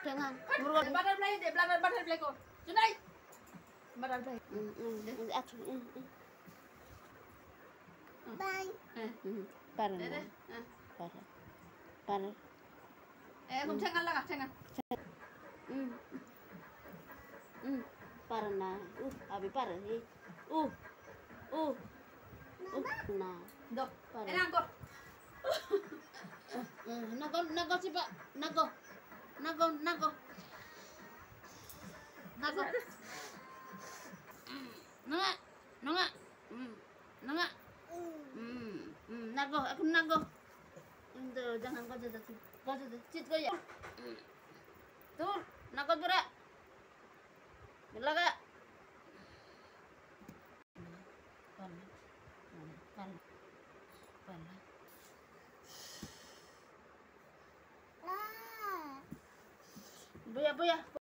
Jangan. Butterfly ko. Junay. Butterfly. Bye. Para. Kung jangan lang, jangan. Para na. Abi para ni. Na. Do. Enang ko. Nago si Pak. Nago. Nago. Nanga. Nago, aku nago. Itu jangan kau jatuh. Cit kau ya. Tuh, nago berak. Bila kak. Pala. Buya.